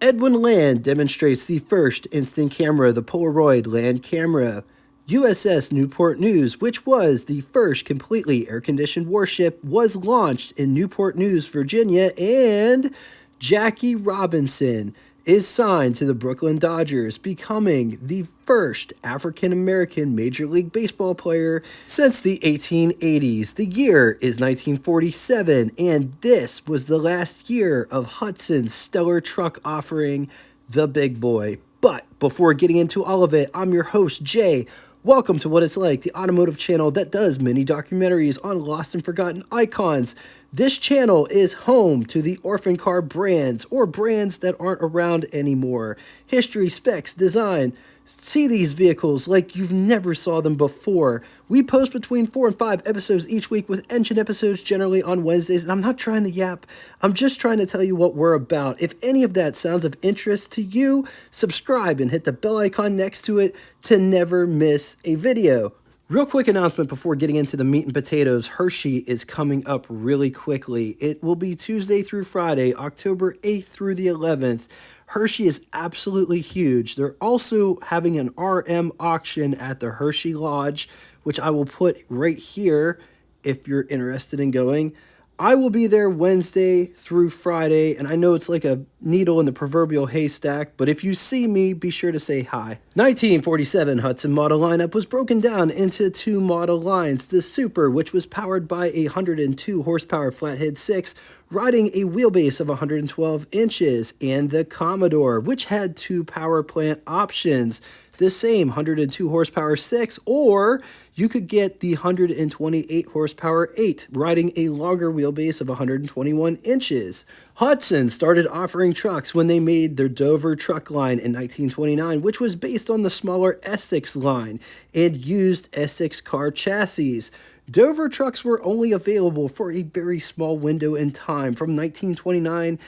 Edwin Land demonstrates the first instant camera, the Polaroid Land camera. USS Newport News, which was the first completely air-conditioned warship, was launched in Newport News, Virginia, and Jackie Robinson is signed to the Brooklyn Dodgers, becoming the first African-American Major League Baseball player since the 1880s. The year is 1947, and this was the last year of Hudson's stellar truck offering, the Big Boy. But before getting into all of it, I'm your host, Jay. Welcome to What It's Like, the automotive channel that does mini documentaries on lost and forgotten icons. This channel is home to the orphan car brands, or brands that aren't around anymore. History, specs, design. See these vehicles like you've never saw them before. We post between 4 and 5 episodes each week, with engine episodes generally on Wednesdays, and I'm not trying to yap. I'm just trying to tell you what we're about. If any of that sounds of interest to you, subscribe and hit the bell icon next to it to never miss a video. Real quick announcement before getting into the meat and potatoes. Hershey is coming up really quickly. It will be Tuesday through Friday, October 8th through the 11th. Hershey is absolutely huge. They're also having an RM auction at the Hershey Lodge, which I will put right here if you're interested in going. I will be there Wednesday through Friday, and I know it's like a needle in the proverbial haystack, but if you see me, be sure to say hi. 1947 Hudson model lineup was broken down into two model lines. The Super, which was powered by a 102 horsepower flathead 6, riding a wheelbase of 112 inches, and the Commodore, which had two power plant options. The same 102 horsepower 6, or you could get the 128 horsepower 8, riding a longer wheelbase of 121 inches. Hudson started offering trucks when they made their Dover truck line in 1929, which was based on the smaller Essex line and used Essex car chassis. Dover trucks were only available for a very small window in time, from 1929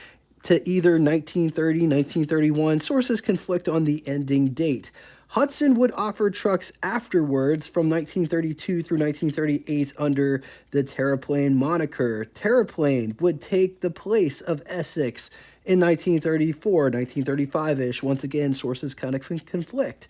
to either 1930, 1931. Sources conflict on the ending date. Hudson would offer trucks afterwards from 1932 through 1938 under the Terraplane moniker. Terraplane would take the place of Essex in 1934, 1935-ish. Once again, sources kind of conflict.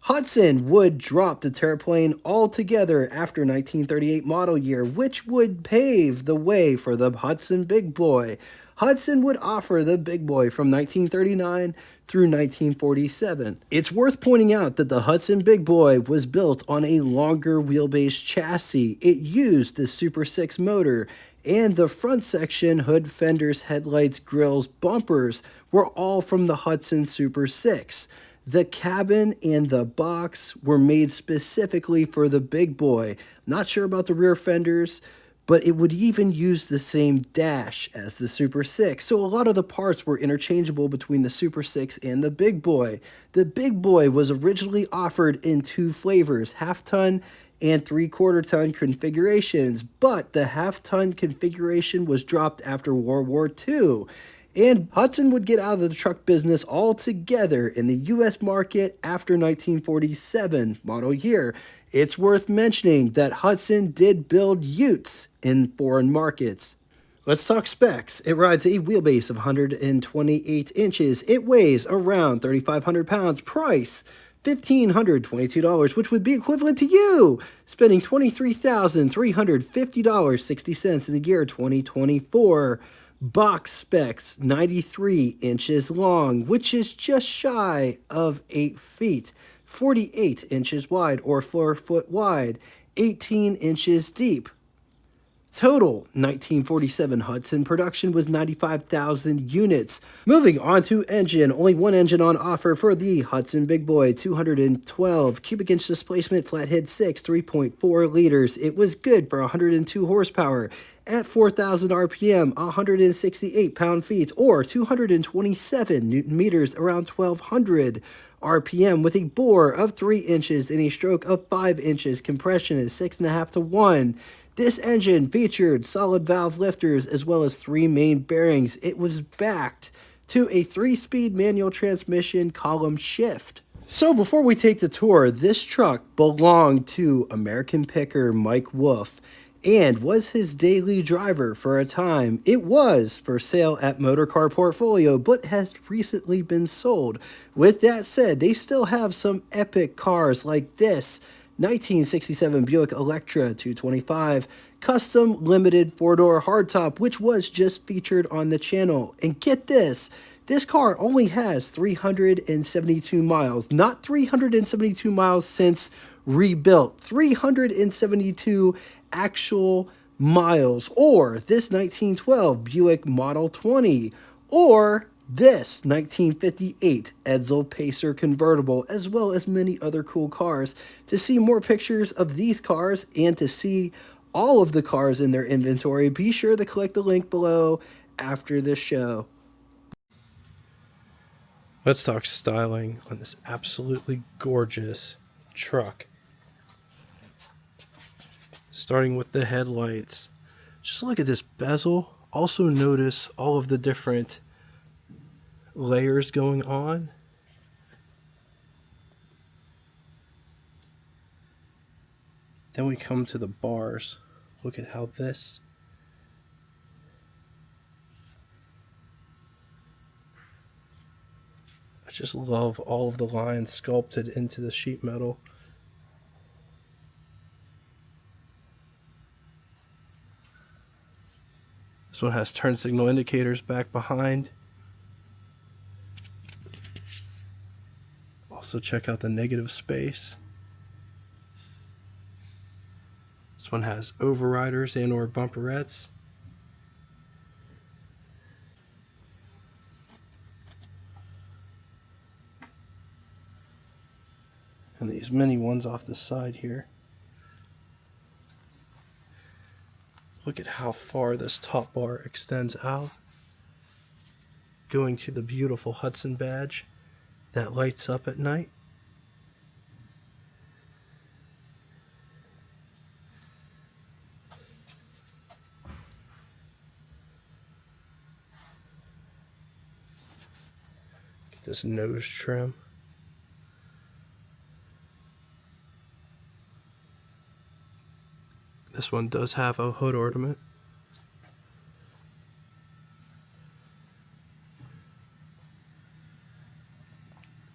Hudson would drop the Terraplane altogether after 1938 model year, which would pave the way for the Hudson Big Boy. Hudson would offer the Big Boy from 1939 through 1947. It's worth pointing out that the Hudson Big Boy was built on a longer wheelbase chassis. It used the Super 6 motor, and the front section, hood, fenders, headlights, grills, bumpers were all from the Hudson Super 6. The cabin and the box were made specifically for the Big Boy. Not sure about the rear fenders, but it would even use the same dash as the Super 6. So a lot of the parts were interchangeable between the Super 6 and the Big Boy. The Big Boy was originally offered in two flavors, half-ton and three-quarter-ton configurations, but the half-ton configuration was dropped after World War II. And Hudson would get out of the truck business altogether in the U.S. market after 1947 model year. It's worth mentioning that Hudson did build Utes in foreign markets. Let's talk specs. It rides a wheelbase of 128 inches. It weighs around 3,500 pounds. Price, $1,522, which would be equivalent to you spending $23,350.60 in the year 2024. Box specs, 93 inches long, which is just shy of 8 feet. 48 inches wide, or 4 foot wide, 18 inches deep. Total 1947 Hudson production was 95,000 units. Moving on to engine, only one engine on offer for the Hudson Big Boy, 212 cubic inch displacement, flathead 6, 3.4 liters. It was good for 102 horsepower. At 4,000 RPM, 168 pound-feet, or 227 Newton meters, around 1,200 RPM, with a bore of 3 inches and a stroke of 5 inches. Compression is 6.5 to 1. This engine featured solid valve lifters as well as 3 main bearings. It was backed to a 3-speed manual transmission column shift. So before we take the tour, this truck belonged to American picker Mike Wolfe. and was his daily driver for a time. It was for sale at Motorcar Portfolio, but has recently been sold. With that said, they still have some epic cars like this 1967 Buick Electra 225, custom limited four-door hardtop, which was just featured on the channel. And get this car only has 372 miles, not 372 miles since rebuilt, 372 actual miles. Or this 1912 Buick Model 20, or this 1958 Edsel Pacer convertible, as well as many other cool cars. To see more pictures of these cars and to see all of the cars in their inventory, be sure to click the link below after the show. Let's talk styling on this absolutely gorgeous truck. Starting with the headlights. Just look at this bezel. Also notice all of the different layers going on. Then we come to the bars. Look at how this I just love all of the lines sculpted into the sheet metal. This one has turn signal indicators back behind. Also check out the negative space. This one has overriders and or bumperettes. And these mini ones off the side here. Look at how far this top bar extends out, going to the beautiful Hudson badge that lights up at night. Get this nose trim. This one does have a hood ornament.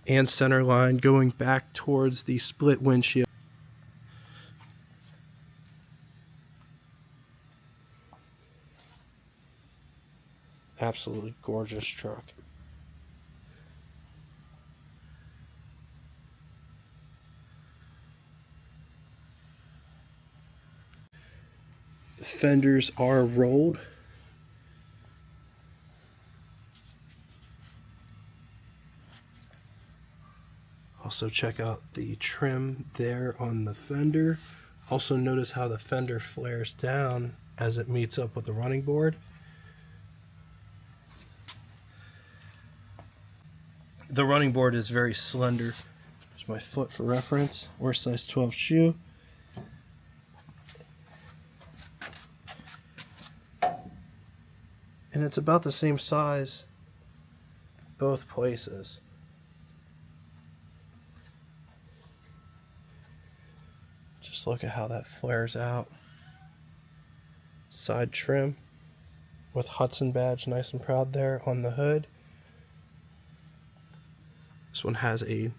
And center line going back towards the split windshield. Absolutely gorgeous truck. The fenders are rolled. Also check out the trim there on the fender. Also notice how the fender flares down as it meets up with the running board. The running board is very slender. There's my foot for reference, or size 12 shoe. And it's about the same size both places. Just look at how that flares out. Side trim with Hudson badge nice and proud there on the hood. This one has a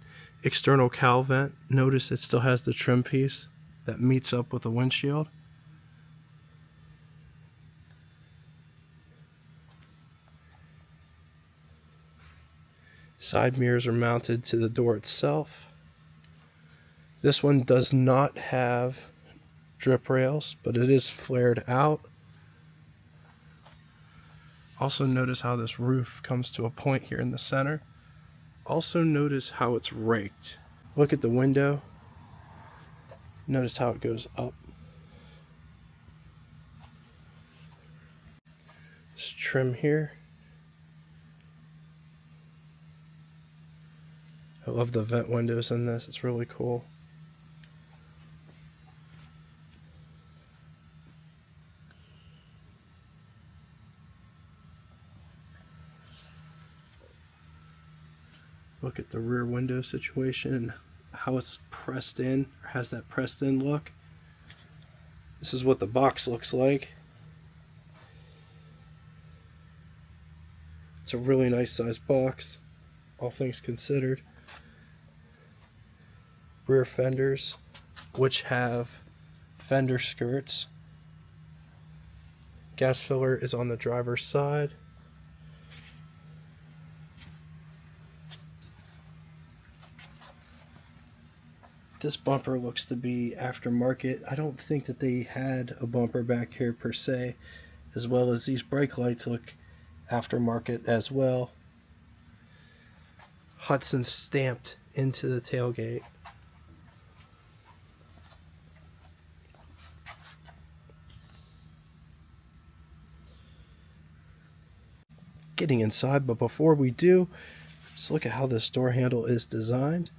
external cowl vent. Notice it still has the trim piece that meets up with the windshield. Side mirrors are mounted to the door itself. This one does not have drip rails, but it is flared out. Also notice how this roof comes to a point here in the center. Also notice how it's raked. Look at the window. Notice how it goes up. This trim here. I love the vent windows in this. It's really cool. Look at the rear window situation and how it's pressed in, or has that pressed in look. This is what the box looks like. It's a really nice sized box, all things considered. Rear fenders, which have fender skirts. Gas filler is on the driver's side. This bumper looks to be aftermarket. I don't think that they had a bumper back here per se, as well as these brake lights look aftermarket as well. Hudson stamped into the tailgate. Getting inside, but before we do, just look at how this door handle is designed.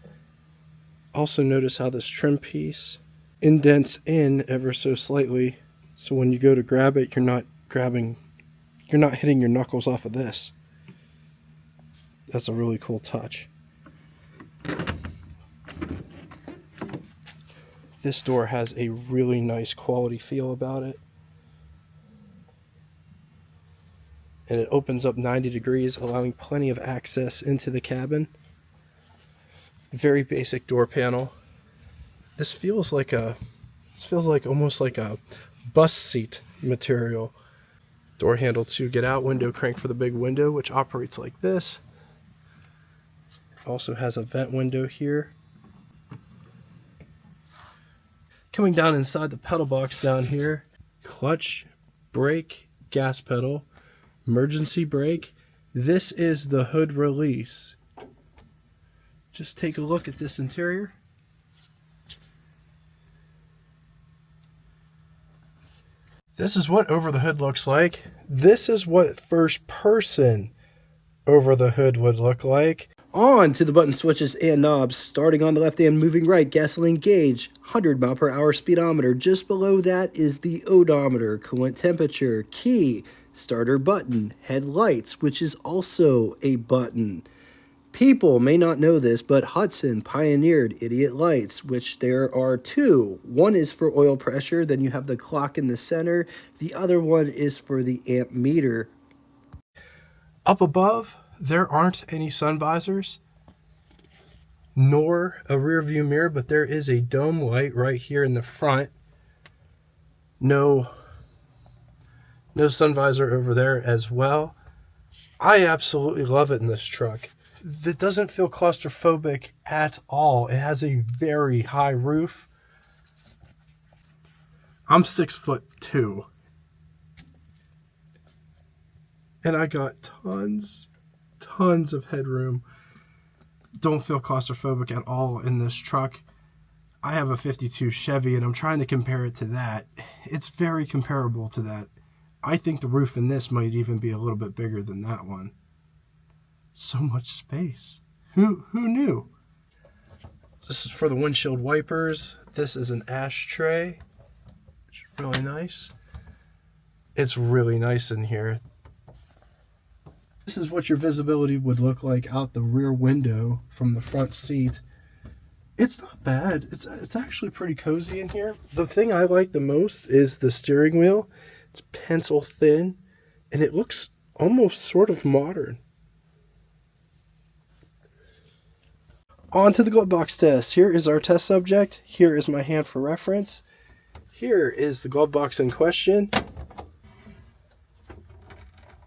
Also notice how this trim piece indents in ever so slightly, so when you go to grab it, you're not hitting your knuckles off of this. That's a really cool touch. This door has a really nice quality feel about it. And it opens up 90 degrees, allowing plenty of access into the cabin. Very basic door panel. This feels like almost like a bus seat material. Door handle to get out, window crank for the big window, which operates like this. Also has a vent window here. Coming down inside the pedal box down here, clutch, brake, gas pedal, emergency brake. This is the hood release. Just take a look at this interior. This is what over the hood looks like. This is what first person over the hood would look like. On to the button switches and knobs. Starting on the left and moving right, gasoline gauge, 100 mile per hour speedometer. Just below that is the odometer, coolant temperature, key, starter button, headlights, which is also a button. People may not know this, but Hudson pioneered idiot lights, which there are two. One is for oil pressure, then you have the clock in the center. The other one is for the amp meter. Up above, there aren't any sun visors, nor a rear view mirror, but there is a dome light right here in the front. No sun visor over there as well. I absolutely love it in this truck. It doesn't feel claustrophobic at all. It has a very high roof. I'm 6'2", and I got tons of headroom. Don't feel claustrophobic at all in this truck. I have a 52 Chevy, and I'm trying to compare it to that. It's very comparable to that. I think the roof in this might even be a little bit bigger than that one. So much space. Who knew? This is for the windshield wipers. This is an ashtray, which is really nice. It's really nice in here. This is what your visibility would look like out the rear window from the front seat. It's not bad. It's actually pretty cozy in here. The thing I like the most is the steering wheel. It's pencil thin, and it looks almost sort of modern. On to the glove box test. Here is our test subject. Here is my hand for reference. Here is the glove box in question.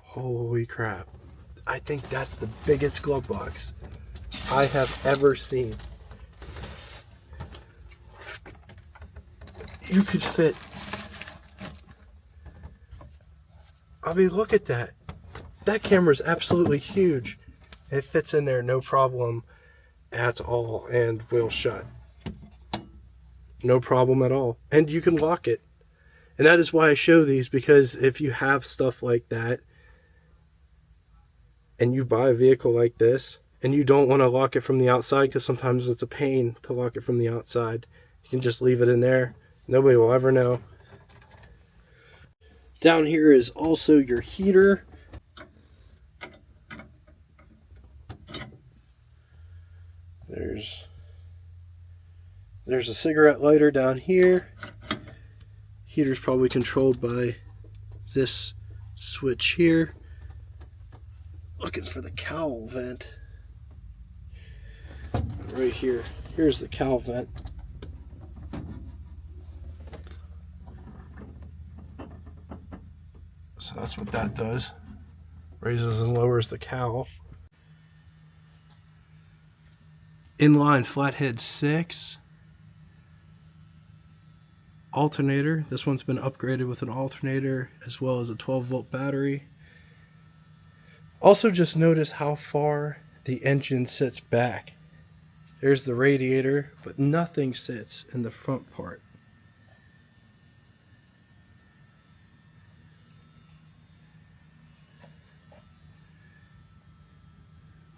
Holy crap. I think that's the biggest glove box I have ever seen. You could fit... I mean, look at that. That camera is absolutely huge. It fits in there no problem at all and will shut. No problem at all. And you can lock it. And that is why I show these, because if you have stuff like that and you buy a vehicle like this and you don't want to lock it from the outside, because sometimes it's a pain to lock it from the outside, you can just leave it in there. Nobody will ever know. Down here is also your heater. There's a cigarette lighter down here. Heater's probably controlled by this switch here. Looking for the cowl vent. Right here. Here's the cowl vent. So that's what that does. Raises and lowers the cowl. Inline flathead 6. Alternator. This one's been upgraded with an alternator as well as a 12-volt battery. Also just notice how far the engine sits back. There's the radiator, but nothing sits in the front part.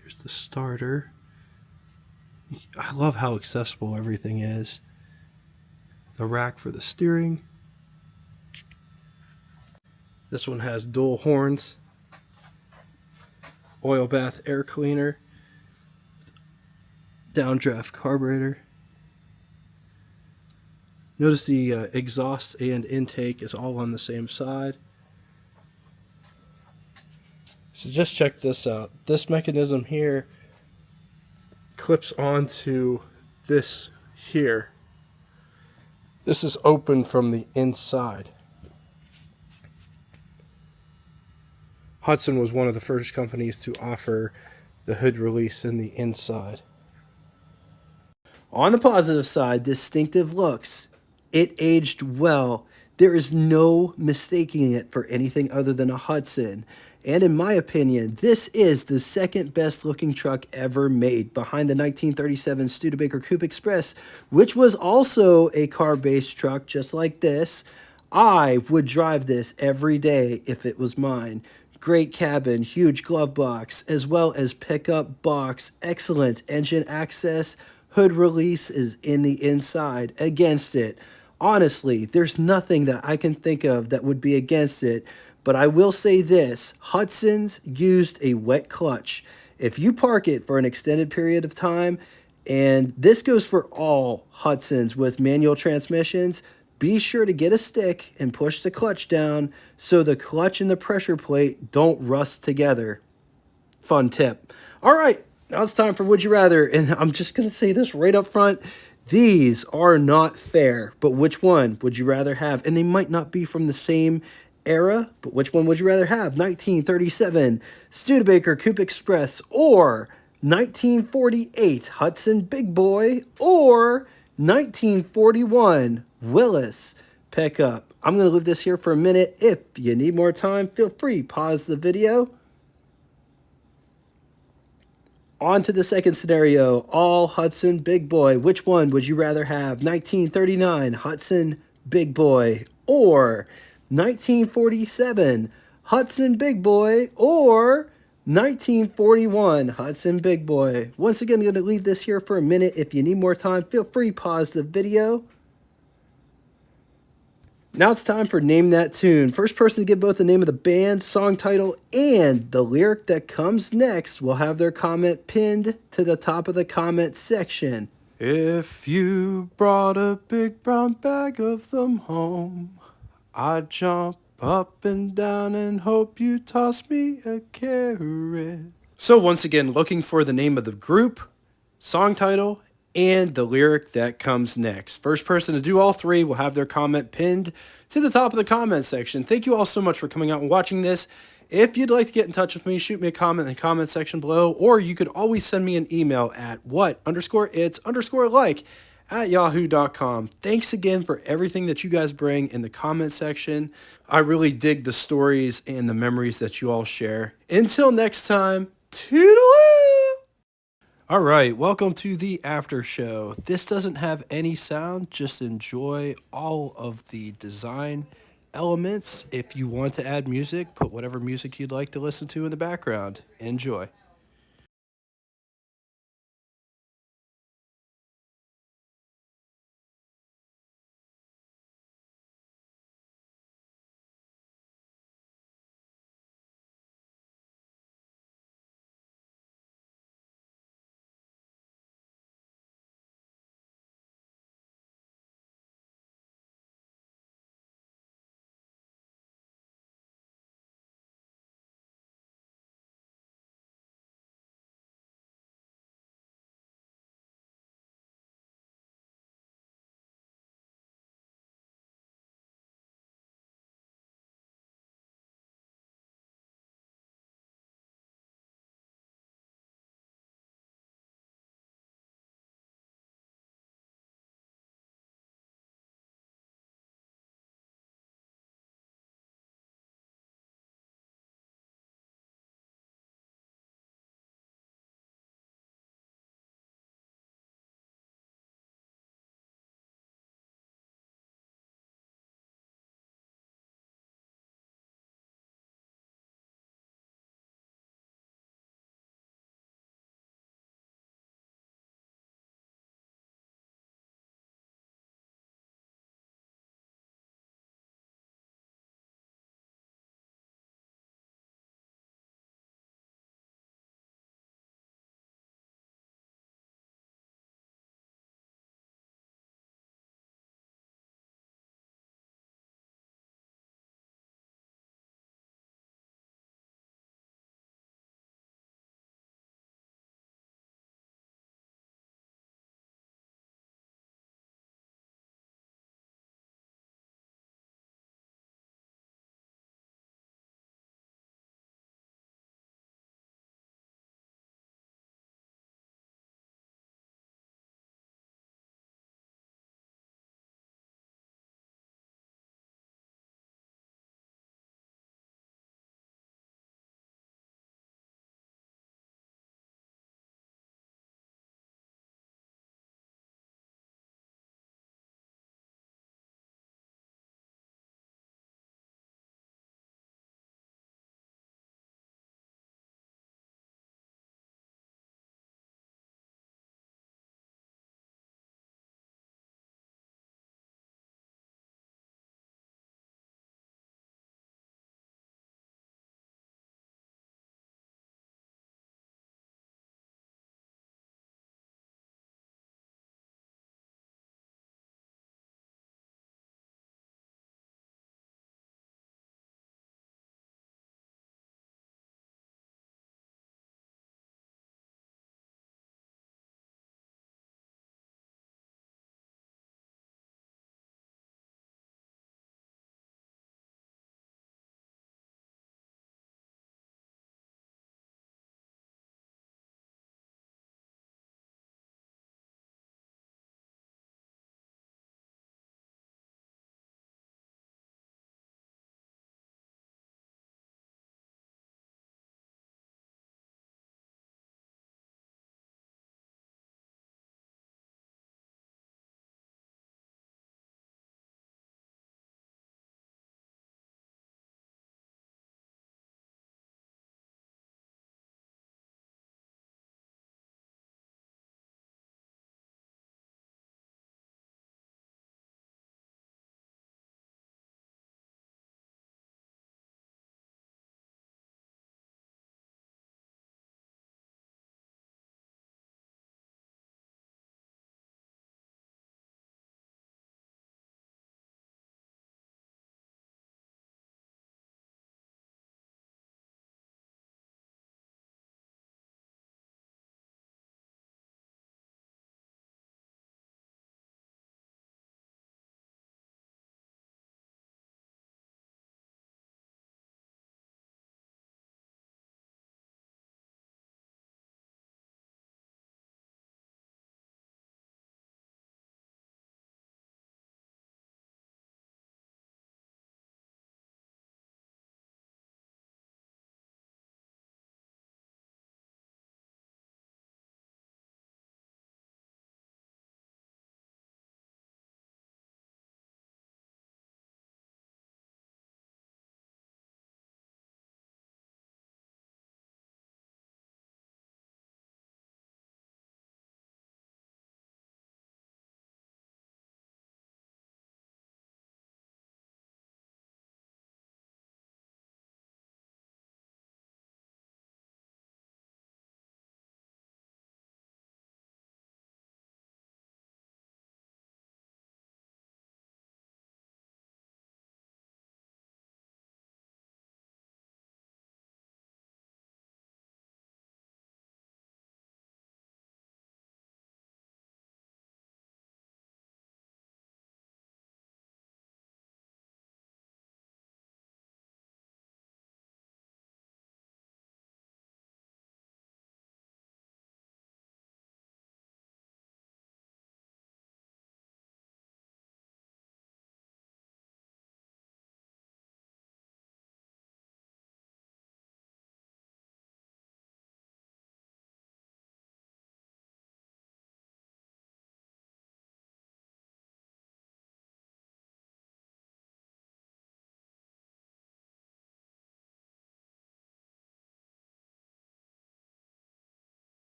There's the starter. I love how accessible everything is. The rack for the steering. This one has dual horns. Oil bath air cleaner. Downdraft carburetor. Notice the exhaust and intake is all on the same side. So just check this out. This mechanism here clips onto this here. This is open from the inside. Hudson was one of the first companies to offer the hood release in the inside. On the positive side, distinctive looks. It aged well. There is no mistaking it for anything other than a Hudson. And in my opinion, this is the second best looking truck ever made, behind the 1937 Studebaker Coupe Express, which was also a car-based truck just like this. I would drive this every day if it was mine. Great cabin, huge glove box, as well as pickup box, excellent engine access. Hood release is in the inside. Against it, honestly, there's nothing that I can think of that would be against it. But I will say this, Hudson's used a wet clutch. If you park it for an extended period of time, and this goes for all Hudsons with manual transmissions, be sure to get a stick and push the clutch down so the clutch and the pressure plate don't rust together. Fun tip. All right, now it's time for Would You Rather, and I'm just going to say this right up front. These are not fair, but which one would you rather have? And they might not be from the same era, but which one would you rather have? 1937 Studebaker Coupe Express or 1948 Hudson Big Boy or 1941 Willis pickup? I'm going to leave this here for a minute. If you need more time, feel free, pause the video. On to the second scenario, all Hudson Big Boy. Which one would you rather have? 1939 Hudson Big Boy or 1947 Hudson Big Boy or 1941 Hudson Big Boy. Once again, I'm going to leave this here for a minute. If you need more time, feel free, pause the video. Now it's time for Name That Tune. First person to get both the name of the band, song title, and the lyric that comes next will have their comment pinned to the top of the comment section. If you brought a big brown bag of them home, I'd jump up and down and hope you toss me a carrot. So once again, looking for the name of the group, song title, and the lyric that comes next. First person to do all three will have their comment pinned to the top of the comment section. Thank you all so much for coming out and watching this. If you'd like to get in touch with me, shoot me a comment in the comment section below, or you could always send me an email at what_its_like@yahoo.com. Thanks again for everything that you guys bring in the comment section. I really dig the stories and the memories that you all share. Until next time, toodaloo! All right, welcome to the after show. This doesn't have any sound, just enjoy all of the design elements. If you want to add music, put whatever music you'd like to listen to in the background. Enjoy.